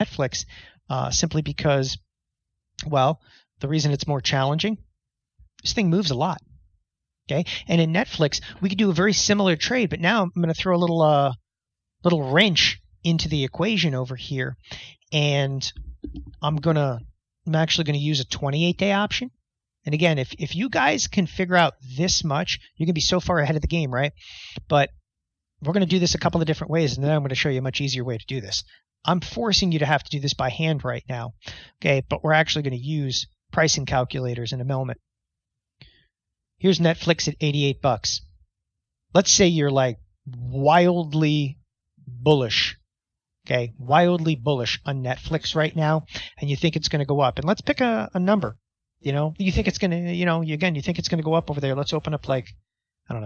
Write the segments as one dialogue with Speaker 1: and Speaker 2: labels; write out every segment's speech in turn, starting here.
Speaker 1: Netflix simply because, well, the reason it's more challenging, this thing moves a lot. Okay, and in Netflix, we could do a very similar trade, but now I'm going to throw a little wrench into the equation over here, and I'm actually going to use a 28-day option. And again, if you guys can figure out this much, you're going to be so far ahead of the game, right? But we're going to do this a couple of different ways, and then I'm going to show you a much easier way to do this. I'm forcing you to have to do this by hand right now, okay? But we're actually going to use pricing calculators in a moment. Here's Netflix at $88. Let's say you're like wildly bullish, okay? Wildly bullish on Netflix right now, and you think it's going to go up. And let's pick a number. You think it's going to, you think it's going to go up over there. Let's open up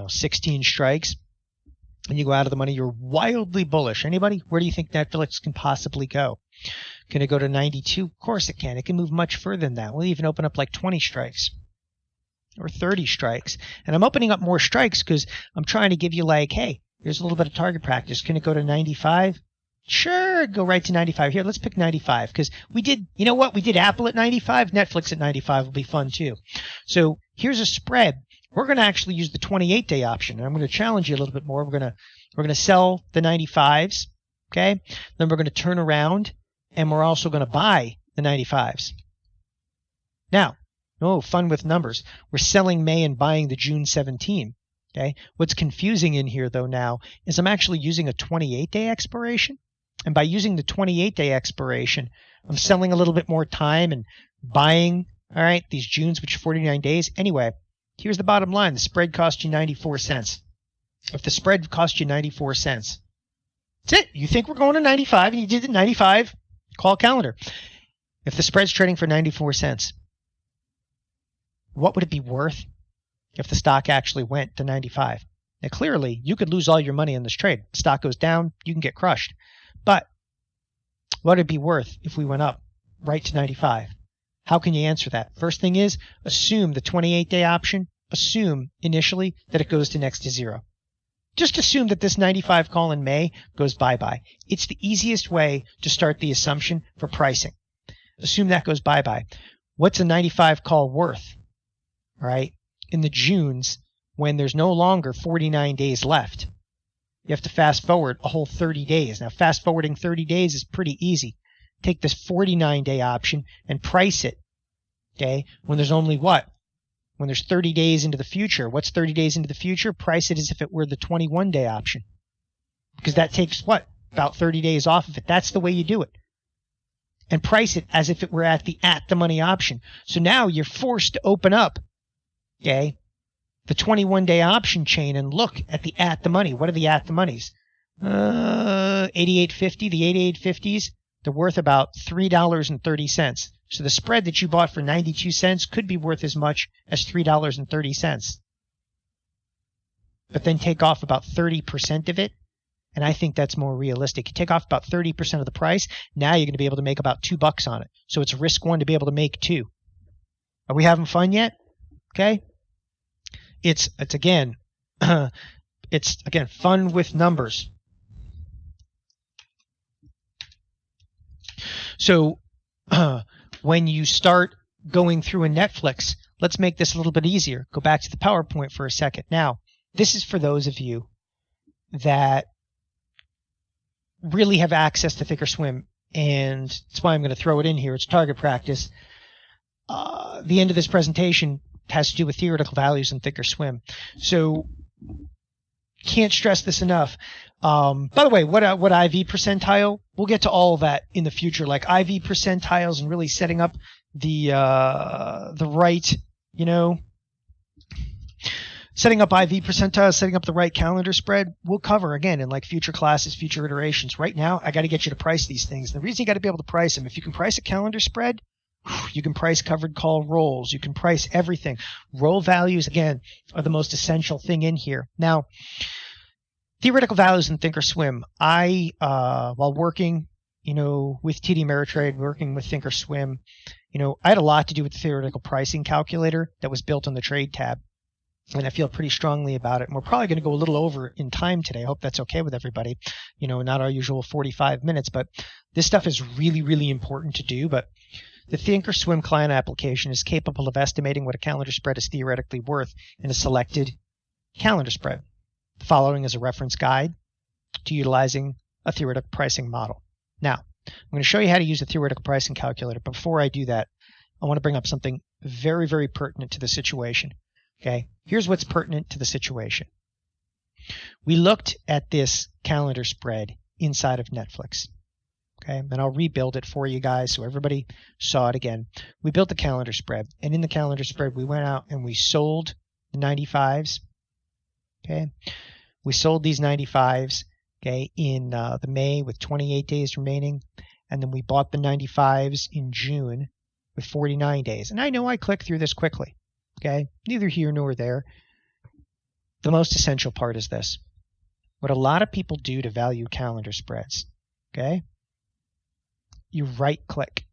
Speaker 1: 16 strikes, and you go out of the money. You're wildly bullish. Anybody? Where do you think Netflix can possibly go? Can it go to 92? Of course it can. It can move much further than that. We'll even open up 20 strikes or 30 strikes. And I'm opening up more strikes because I'm trying to give you hey, here's a little bit of target practice. Can it go to 95? Sure, go right to 95. Here, let's pick 95 because we did Apple at 95. Netflix at 95 will be fun too. So here's a spread. We're going to actually use the 28-day option. And I'm going to challenge you a little bit more. We're going to sell the 95s, okay? Then we're going to turn around and we're also going to buy the 95s. Now, fun with numbers. We're selling May and buying the June 17. Okay. What's confusing in here though now is I'm actually using a 28-day expiration. And by using the 28-day expiration, I'm selling a little bit more time and buying, all right, these Junes, which are 49 days. Anyway, here's the bottom line. The spread cost you 94 cents. If the spread cost you 94 cents, that's it. You think we're going to 95 and you did it 95, call calendar. If the spread's trading for 94 cents, what would it be worth if the stock actually went to 95? Now, clearly, you could lose all your money in this trade. The stock goes down, you can get crushed. But what would it be worth if we went up right to 95? How can you answer that? First thing is, assume the 28-day option. Assume initially that it goes to next to zero. Just assume that this 95 call in May goes bye-bye. It's the easiest way to start the assumption for pricing. Assume that goes bye-bye. What's a 95 call worth? All right, in the Junes, when there's no longer 49 days left, you have to fast forward a whole 30 days. Now, fast forwarding 30 days is pretty easy. Take this 49-day option and price it, okay, when there's only what? When there's 30 days into the future. What's 30 days into the future? Price it as if it were the 21-day option. Because that takes what? About 30 days off of it. That's the way you do it. And price it as if it were at the money option. So now you're forced to open up, okay, the 21-day option chain and look at the money. What are the at the monies? 88.50. The 88.50s, they're worth about $3.30. So the spread that you bought for 92 cents could be worth as much as $3.30. But then take off about 30% of it, and I think that's more realistic. You take off about 30% of the price, now you're going to be able to make about $2 on it. So it's risk one to be able to make two. Are we having fun yet? Okay. It's again fun with numbers. So when you start going through a Netflix, let's make this a little bit easier. Go back to the PowerPoint for a second. Now, this is for those of you that really have access to Thinkorswim, and that's why I'm going to throw it in here. It's target practice. The end of this presentation has to do with theoretical values in Thinkorswim. So can't stress this enough. By the way, what IV percentile? We'll get to all of that in the future, like IV percentiles and really setting up the right, setting up IV percentiles, setting up the right calendar spread. We'll cover again in like future classes, future iterations. Right now, I got to get you to price these things. The reason you got to be able to price them, if you can price a calendar spread, you can price covered call rolls. You can price everything. Roll values, again, are the most essential thing in here. Now, theoretical values in Thinkorswim. While working, with TD Ameritrade, working with Thinkorswim, I had a lot to do with the theoretical pricing calculator that was built on the trade tab. and I feel pretty strongly about it. And we're probably going to go a little over in time today. I hope that's okay with everybody. Not our usual 45 minutes, but this stuff is really, really important to do. But the Thinkorswim client application is capable of estimating what a calendar spread is theoretically worth in a selected calendar spread. The following is a reference guide to utilizing a theoretical pricing model. Now, I'm going to show you how to use a theoretical pricing calculator. But before I do that, I want to bring up something very, very pertinent to the situation. Okay, here's what's pertinent to the situation. We looked at this calendar spread inside of Netflix. Okay, and I'll rebuild it for you guys so everybody saw it again. We built the calendar spread, and in the calendar spread, we went out and we sold the 95s. Okay, we sold these 95s. Okay, in the May with 28 days remaining, and then we bought the 95s in June with 49 days. And I know I clicked through this quickly. Okay, neither here nor there. The most essential part is this. What a lot of people do to value calendar spreads, okay? You right-click,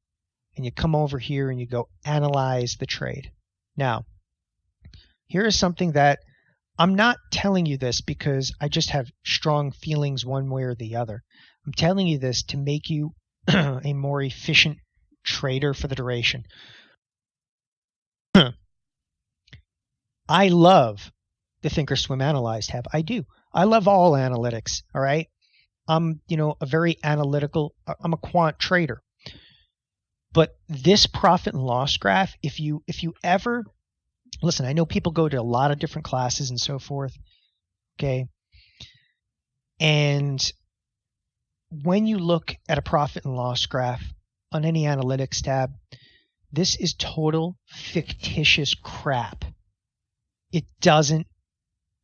Speaker 1: and you come over here and you go analyze the trade. Now, here is something that I'm not telling you this because I just have strong feelings one way or the other. I'm telling you this to make you a more efficient trader for the duration. I love the Thinkorswim Analyze tab. I do. I love all analytics, all right? I'm, a very analytical, I'm a quant trader. But this profit and loss graph, if you ever, listen, I know people go to a lot of different classes and so forth, okay? And when you look at a profit and loss graph on any analytics tab, this is total fictitious crap. It doesn't,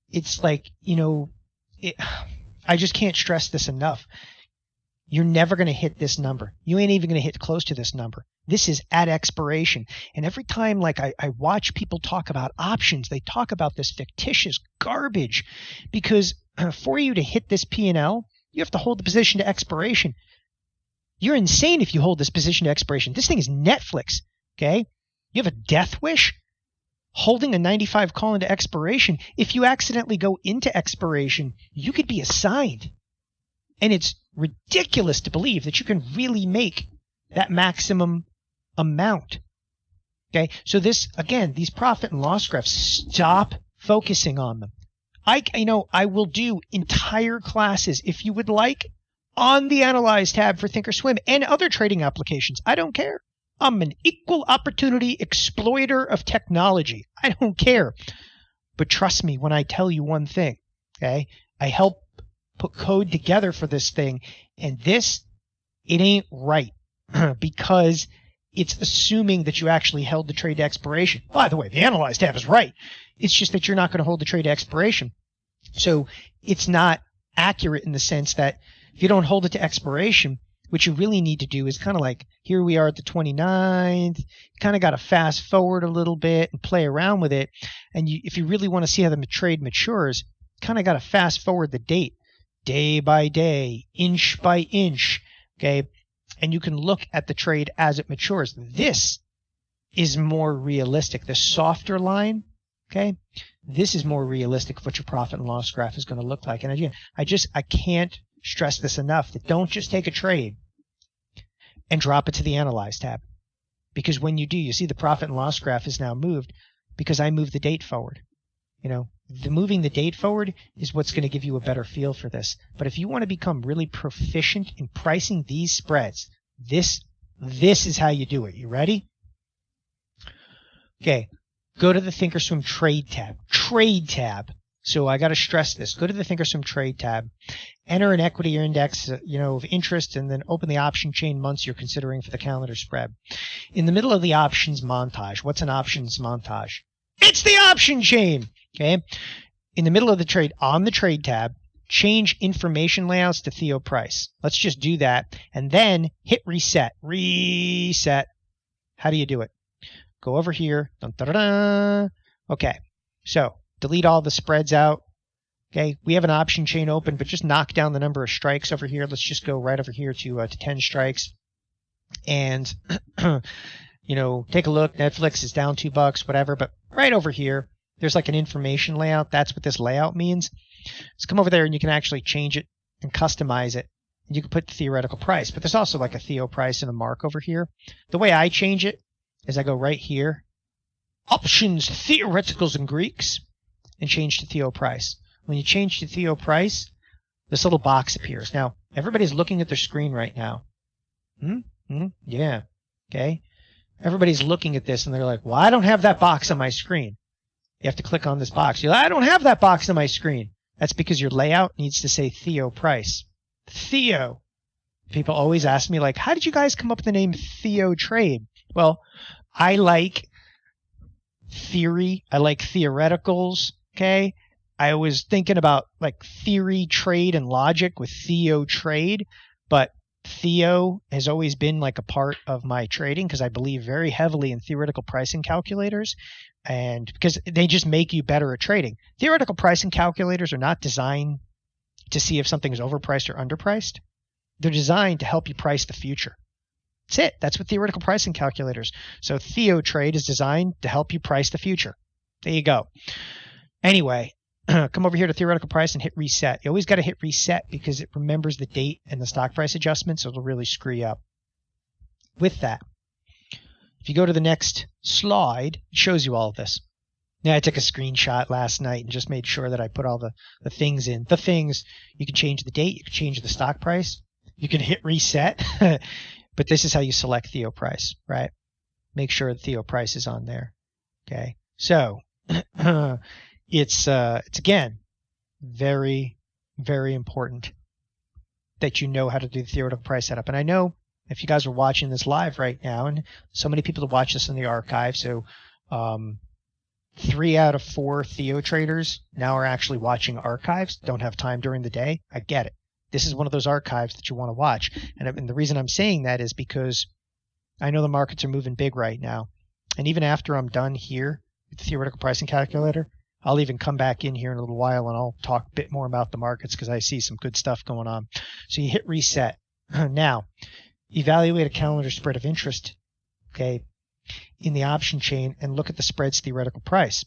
Speaker 1: it's like, I just can't stress this enough. You're never going to hit this number. You ain't even going to hit close to this number. This is at expiration. And every time I watch people talk about options, they talk about this fictitious garbage because for you to hit this P&L, you have to hold the position to expiration. You're insane if you hold this position to expiration. This thing is Netflix, okay? You have a death wish? Holding a 95 call into expiration, if you accidentally go into expiration, you could be assigned. And it's ridiculous to believe that you can really make that maximum amount. Okay, so these profit and loss graphs, stop focusing on them. I will do entire classes, if you would like, on the Analyze tab for Thinkorswim and other trading applications. I don't care. I'm an equal opportunity exploiter of technology. I don't care. But trust me when I tell you one thing, okay? I help put code together for this thing, and it ain't right because it's assuming that you actually held the trade to expiration. By the way, the Analyze tab is right. It's just that you're not going to hold the trade to expiration. So it's not accurate in the sense that if you don't hold it to expiration, what you really need to do is kind of like, here we are at the 29th, you kind of got to fast forward a little bit and play around with it. And if you really want to see how the trade matures, kind of got to fast forward the date, day by day, inch by inch, okay? And you can look at the trade as it matures. This is more realistic. The softer line, okay? This is more realistic of what your profit and loss graph is going to look like. And again, I can't stress this enough, that don't just take a trade and drop it to the Analyze tab. Because when you do, you see the profit and loss graph is now moved because I moved the date forward. The moving the date forward is what's going to give you a better feel for this. But if you want to become really proficient in pricing these spreads, this is how you do it. You ready? Okay. Go to the Thinkorswim Trade tab. Trade tab. So I got to stress this. Go to the Thinkorswim Trade tab, enter an equity or index, of interest, and then open the option chain months you're considering for the calendar spread. In the middle of the options montage, what's an options montage? It's the option chain. Okay. In the middle of the trade, on the Trade tab, change information layouts to Theo Price. Let's just do that, and then hit reset. Reset. How do you do it? Go over here. Dun, dun, dun, dun. Okay. So delete all the spreads out. Okay, we have an option chain open, but just knock down the number of strikes over here. Let's just go right over here to 10 strikes. And, take a look. Netflix is down $2, whatever. But right over here, there's like an information layout. That's what this layout means. So come over there and you can actually change it and customize it. You can put the theoretical price, but there's also like a theo price and a mark over here. The way I change it is I go right here, options, theoreticals and Greeks, and change to theo price. When you change to theo price, this little box appears. Now, everybody's looking at their screen right now. Yeah. Okay. Everybody's looking at this and they're like, well, I don't have that box on my screen. You have to click on this box. You're like, I don't have that box on my screen. That's because your layout needs to say theo price. Theo. People always ask me, like, how did you guys come up with the name Theo Trade? Well, I like theory. I like theoreticals. Okay. I was thinking about like theory, trade, and logic with Theo Trade, but Theo has always been like a part of my trading because I believe very heavily in theoretical pricing calculators, and because they just make you better at trading. Theoretical pricing calculators are not designed to see if something is overpriced or underpriced. They're designed to help you price the future. That's it. That's what theoretical pricing calculators. So Theo Trade is designed to help you price the future. There you go. Anyway, come over here to theoretical price and hit reset. You always got to hit reset because it remembers the date and the stock price adjustment, so it'll really screw you up. With that, if you go to the next slide, it shows you all of this. Now, I took a screenshot last night and just made sure that I put all the things in. The things, you can change the date, you can change the stock price, you can hit reset, but this is how you select Theo price, right? Make sure Theo price is on there. Okay, so it's again very, very important that you know how to do the theoretical price setup. And I know if you guys are watching this live right now, and so many people that watch this in the archive, so 3 out of 4 Theo traders now are actually watching archives, don't have time during the day. I get it. This is one of those archives that you want to watch. And the reason I'm saying that is because I know the markets are moving big right now. And even after I'm done here with the theoretical pricing calculator, I'll even come back in here in a little while and I'll talk a bit more about the markets because I see some good stuff going on. So you hit reset. Now, evaluate a calendar spread of interest, okay, in the option chain and look at the spread's theoretical price.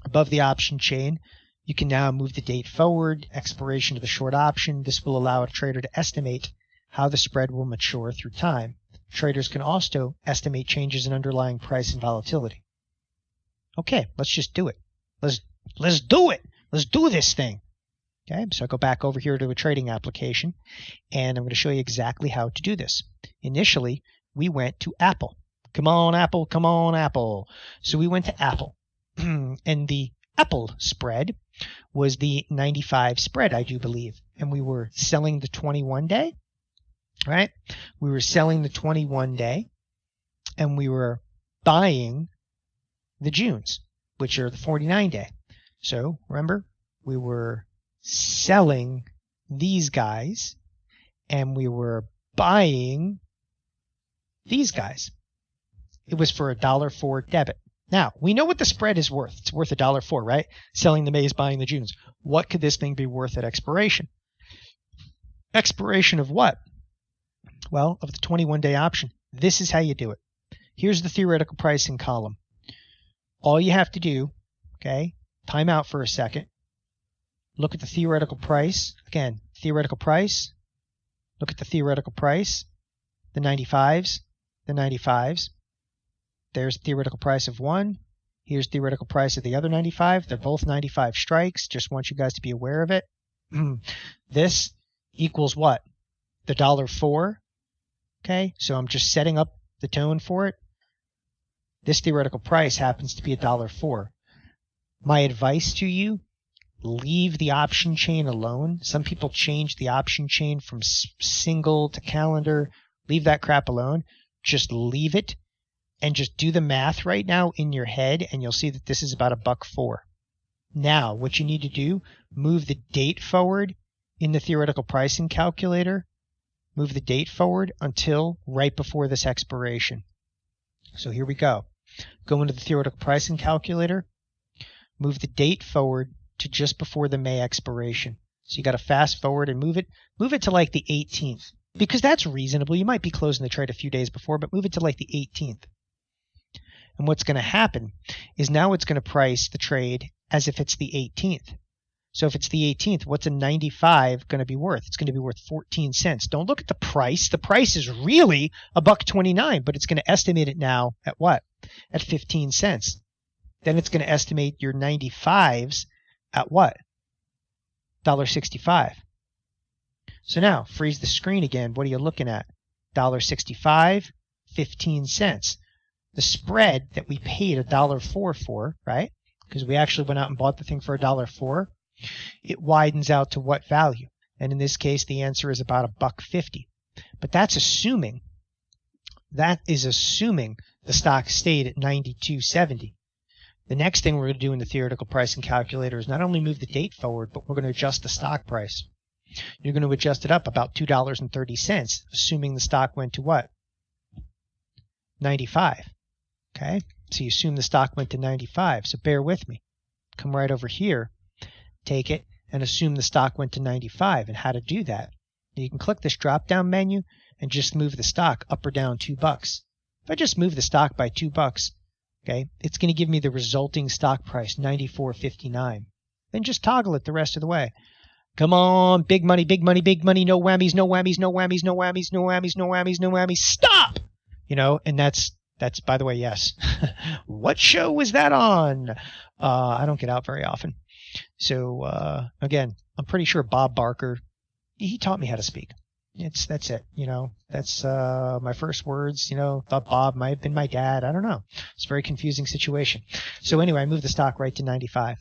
Speaker 1: Above the option chain, you can now move the date forward, expiration of the short option. This will allow a trader to estimate how the spread will mature through time. Traders can also estimate changes in underlying price and volatility. Okay, let's just do it. Let's do it. Let's do this thing. Okay, so I go back over here to a trading application, and I'm going to show you exactly how to do this. Initially, we went to Apple. Come on, Apple. Come on, Apple. So we went to Apple, and the Apple spread was the 95 spread, I do believe, and we were selling the 21-day, right? We were selling the 21-day, and we were buying the Junes, which are the 49-day. So remember, we were selling these guys and we were buying these guys. It was for $1.04 debit. Now, we know what the spread is worth. It's worth $1.04, right? Selling the Mays, buying the Junes. What could this thing be worth at expiration? Expiration of what? Well, of the 21-day option. This is how you do it. Here's the theoretical pricing column. All you have to do, okay, time out for a second. Look at the theoretical price. Again, theoretical price. Look at the theoretical price. The 95s. The 95s. There's theoretical price of one. Here's theoretical price of the other 95. They're both 95 strikes. Just want you guys to be aware of it. This equals what? The $1.04. Okay, so I'm just setting up the tone for it. This theoretical price happens to be $1.04. My advice to you, leave the option chain alone. Some people change the option chain from single to calendar. Leave that crap alone. Just leave it and just do the math right now in your head, and you'll see that this is about $1.04. Now, what you need to do, move the date forward in the theoretical pricing calculator. Move the date forward until right before this expiration. So here we go. Go into the theoretical pricing calculator. Move the date forward to just before the May expiration. So you got to fast forward and move it to like the 18th, because that's reasonable. You might be closing the trade a few days before, but move it to like the 18th. And what's going to happen is now it's going to price the trade as if it's the 18th. So if it's the 18th, what's a 95 going to be worth? It's going to be worth 14 cents. Don't look at the price. The price is really $1.29, but it's going to estimate it now at what? At 15 cents. Then it's going to estimate your 95s at what? $1.65. So now, freeze the screen again. What are you looking at? $1.65, 15 cents. The spread that we paid $1.04 for, right? Because we actually went out and bought the thing for $1.04. It widens out to what value? And in this case, the answer is about $1.50. But that is assuming the stock stayed at 92.70. The next thing we're going to do in the theoretical pricing calculator is not only move the date forward, but we're going to adjust the stock price. You're going to adjust it up about $2.30, assuming the stock went to what? 95. Okay? So you assume the stock went to 95. So bear with me. Come right over here. Take it and assume the stock went to 95. And how to do that? You can click this drop-down menu and just move the stock up or down $2. If I just move the stock by $2, okay, it's going to give me the resulting stock price, $94.59. Then just toggle it the rest of the way. Come on, big money, big money, big money, no whammies, no whammies, no whammies, no whammies, no whammies, no whammies, no whammies. Stop! And that's by the way, yes. What show was that on? I don't get out very often. So, again, I'm pretty sure Bob Barker, he taught me how to speak. That's it. That's my first words. Thought Bob might have been my dad. I don't know. It's a very confusing situation. So anyway, I moved the stock right to 95.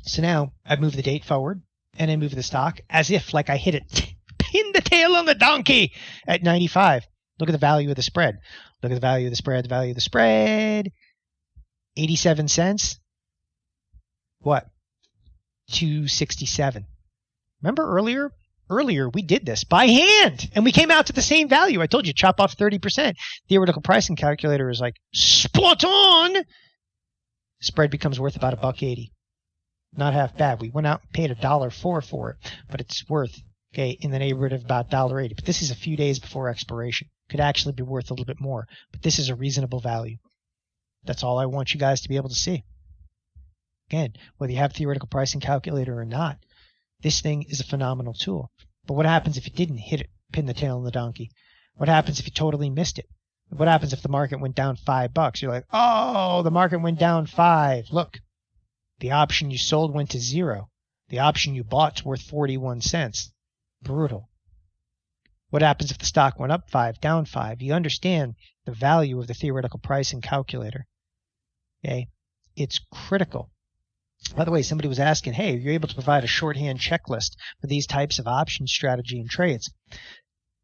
Speaker 1: So now I move the date forward and I move the stock as if like I hit it, pin the tail on the donkey at 95. Look at the value of the spread. Look at the value of the spread, the value of the spread. 87 cents. What? 267. Remember earlier? Earlier, we did this by hand, and we came out to the same value. I told you, chop off 30%. Theoretical pricing calculator is like, spot on! Spread becomes worth about $1.80. Not half bad. We went out and paid $1.04 for it, but it's worth, in the neighborhood of about $1.80. But this is a few days before expiration. Could actually be worth a little bit more, but this is a reasonable value. That's all I want you guys to be able to see. Again, whether you have theoretical pricing calculator or not, this thing is a phenomenal tool. But what happens if you didn't hit it, pin the tail on the donkey? What happens if you totally missed it? What happens if the market went down $5? You're like, oh, the market went down 5. Look, the option you sold went to 0. The option you bought's worth 41 cents. Brutal. What happens if the stock went up 5, down 5? You understand the value of the theoretical pricing calculator. Okay? It's critical. By the way, somebody was asking, hey, are you able to provide a shorthand checklist for these types of option strategy and trades?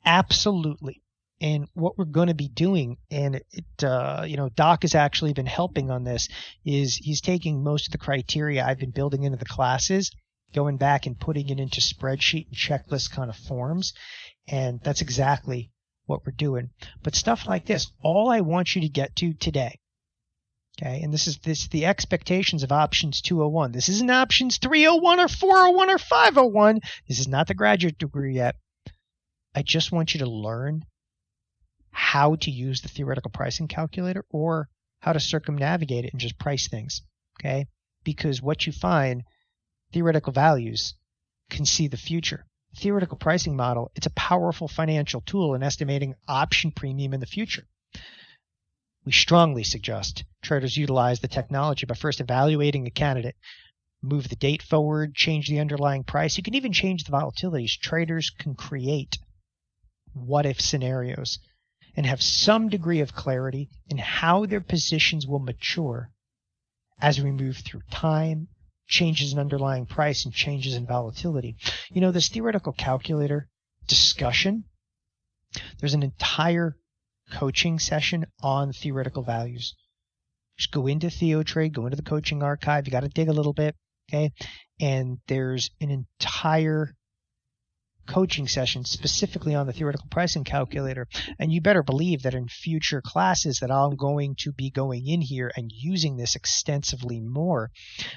Speaker 1: Absolutely. And what we're going to be doing, and Doc has actually been helping on this, is he's taking most of the criteria I've been building into the classes, going back and putting it into spreadsheet and checklist kind of forms. And that's exactly what we're doing. But stuff like this, all I want you to get to today, okay, and this is the expectations of options 201. This isn't options 301 or 401 or 501. This is not the graduate degree yet. I just want you to learn how to use the theoretical pricing calculator or how to circumnavigate it and just price things, okay? Because what you find, theoretical values can see the future. Theoretical pricing model, it's a powerful financial tool in estimating option premium in the future. We strongly suggest traders utilize the technology by first evaluating a candidate, move the date forward, change the underlying price. You can even change the volatilities. Traders can create what-if scenarios and have some degree of clarity in how their positions will mature as we move through time, changes in underlying price, and changes in volatility. This theoretical calculator discussion, there's an entire coaching session on theoretical values. Just go into TheoTrade, go into the coaching archive. You got to dig a little bit, okay? And there's an entire coaching session specifically on the theoretical pricing calculator. And you better believe that in future classes that I'm going to be going in here and using this extensively more.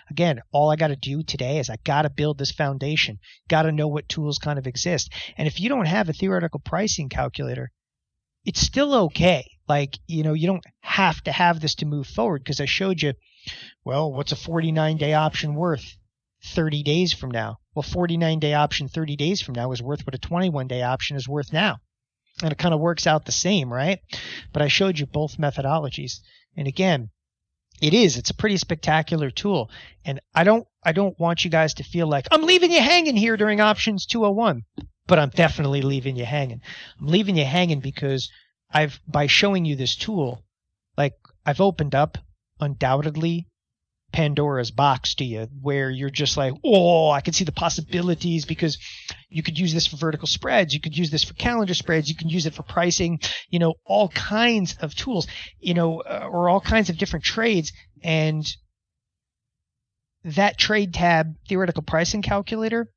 Speaker 1: Again, all I got to do today is I got to build this foundation, got to know what tools kind of exist. And if you don't have a theoretical pricing calculator, it's still okay. Like, you don't have to have this to move forward, because I showed you, well, what's a 49-day option worth 30 days from now? Well, 49-day option 30 days from now is worth what a 21-day option is worth now. And it kind of works out the same, right? But I showed you both methodologies. And again, it's a pretty spectacular tool. And I don't want you guys to feel like I'm leaving you hanging here during options 201, but I'm definitely leaving you hanging. I'm leaving you hanging because by showing you this tool, like, I've opened up undoubtedly Pandora's box to you, where you're just like, oh, I can see the possibilities, because you could use this for vertical spreads, you could use this for calendar spreads, you can use it for pricing, all kinds of tools, or all kinds of different trades. And that trade tab theoretical pricing calculator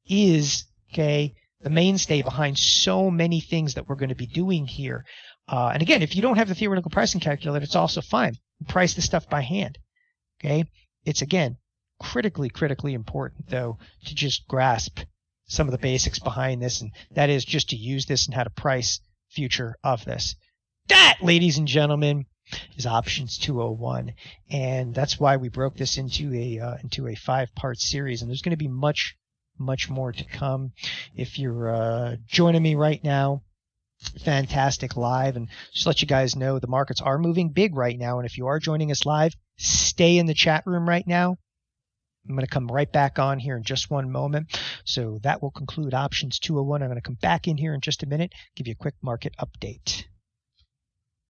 Speaker 1: is, okay, the mainstay behind so many things that we're going to be doing here. And again, if you don't have the theoretical pricing calculator, it's also fine. Price the stuff by hand. Okay. It's, again, critically important, though, to just grasp some of the basics behind this. And that is just to use this and how to price future of this. That, ladies and gentlemen, is options 201. And that's why we broke this into a 5-part series. And there's going to be much more to come. If you're joining me right now, fantastic, live, and just let you guys know the markets are moving big right now. And if you are joining us live, stay in the chat room right now. I'm going to come right back on here in just one moment. So that will conclude options 201. I'm going to come back in here in just a minute, give you a quick market update.